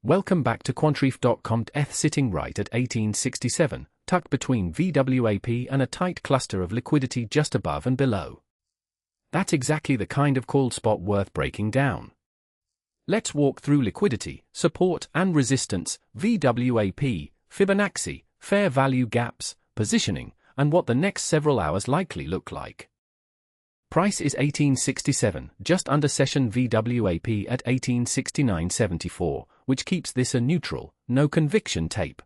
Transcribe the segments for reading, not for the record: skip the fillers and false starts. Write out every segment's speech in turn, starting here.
Welcome back to quantreef.com. ETH sitting right at 1867, tucked between VWAP and a tight cluster of liquidity just above and below. That's exactly the kind of called spot worth breaking down. Let's walk through liquidity, support and resistance, VWAP, Fibonacci, fair value gaps, positioning, and what the next several hours likely look like. Price is 1867, just under session VWAP at 1869.74, which keeps this a neutral, no conviction tape.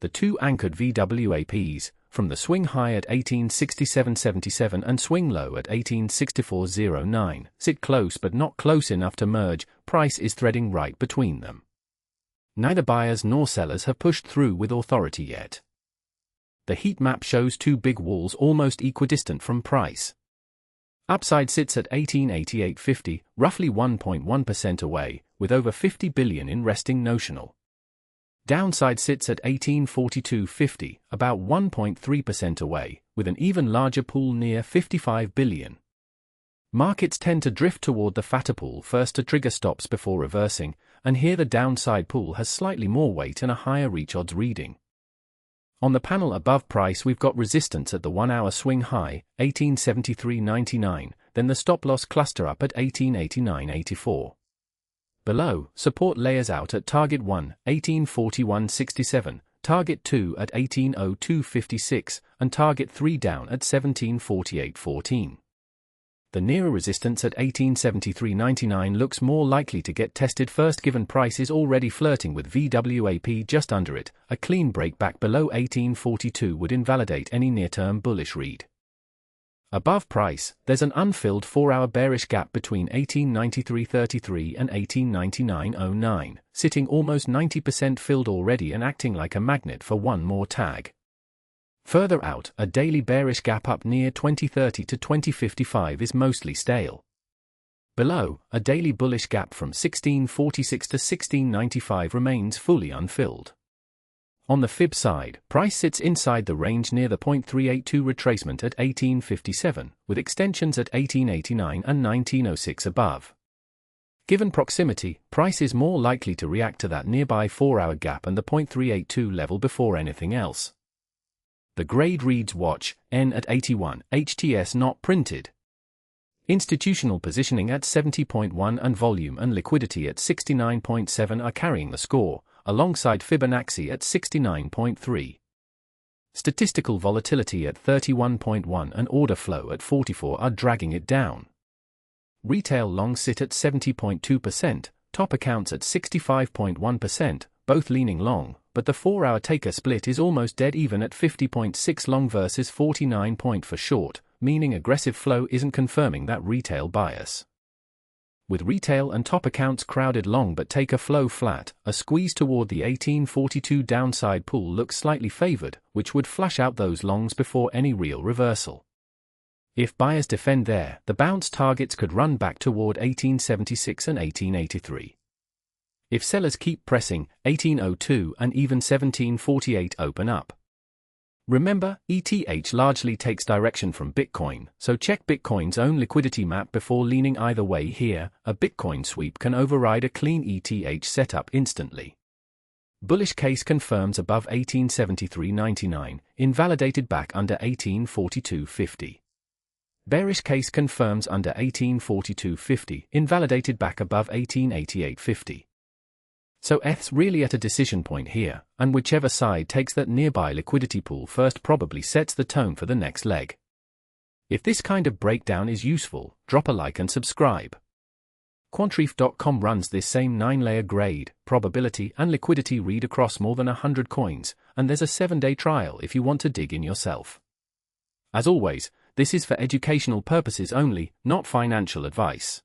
The two anchored VWAPs, from the swing high at 1867.77 and swing low at 1864.09, sit close but not close enough to merge. Price is threading right between them. Neither buyers nor sellers have pushed through with authority yet. The heat map shows two big walls almost equidistant from price. Upside sits at 1888.50, roughly 1.1% away, with over 50 billion in resting notional. Downside sits at 1842.50, about 1.3% away, with an even larger pool near 55 billion. Markets tend to drift toward the fatter pool first to trigger stops before reversing, and here the downside pool has slightly more weight and a higher reach odds reading. On the panel above price we've got resistance at the 1-hour swing high, 1873.99, then the stop-loss cluster up at 1889.84. Below, support layers out at target 1, 1841.67, target 2 at 1802.56, and target 3 down at 1748.14. The nearer resistance at 1873.99 looks more likely to get tested first given price is already flirting with VWAP just under it. A clean break back below 1842 would invalidate any near-term bullish read. Above price, there's an unfilled 4-hour bearish gap between 1893.33 and 1899.09, sitting almost 90% filled already and acting like a magnet for one more tag. Further out, a daily bearish gap up near 2030 to 2055 is mostly stale. Below, a daily bullish gap from 1646 to 1695 remains fully unfilled. On the fib side, price sits inside the range near the 0.382 retracement at 1857, with extensions at 1889 and 1906 above. Given proximity, price is more likely to react to that nearby 4-hour gap and the 0.382 level before anything else. The grade reads watch, N at 81, HTS not printed. Institutional positioning at 70.1 and volume and liquidity at 69.7 are carrying the score, alongside Fibonacci at 69.3. Statistical volatility at 31.1 and order flow at 44 are dragging it down. Retail longs sit at 70.2%, top accounts at 65.1%, both leaning long, but the 4-hour taker split is almost dead even at 50.6 long versus 49 for short, meaning aggressive flow isn't confirming that retail bias. With retail and top accounts crowded long but taker flow flat, a squeeze toward the 1842 downside pool looks slightly favored, which would flush out those longs before any real reversal. If buyers defend there, the bounce targets could run back toward 1876 and 1883. If sellers keep pressing, 1802 and even 1748 open up. Remember, ETH largely takes direction from Bitcoin, so check Bitcoin's own liquidity map before leaning either way here. A Bitcoin sweep can override a clean ETH setup instantly. Bullish case confirms above 1873.99, invalidated back under 1842.50. Bearish case confirms under 1842.50, invalidated back above 1888.50. So ETH's really at a decision point here, and whichever side takes that nearby liquidity pool first probably sets the tone for the next leg. If this kind of breakdown is useful, drop a like and subscribe. Quantreef.com runs this same 9-layer grade, probability and liquidity read across more than 100 coins, and there's a 7-day trial if you want to dig in yourself. As always, this is for educational purposes only, not financial advice.